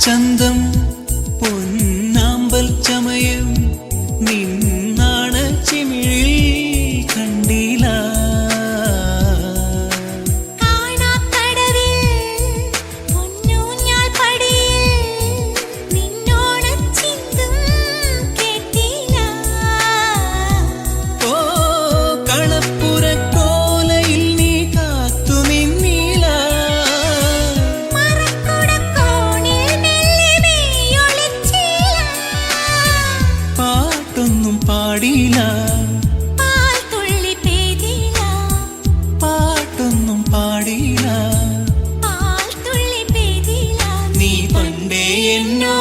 ചന്തം പൊന്നാമ്പൽ ചമയം നിന്നാണ ചിമിഴിൽ കണ്ടില്ല പാടില്ല പാട്ടൊന്നും പാടില്ല നീ പണ്ടേ എന്നോ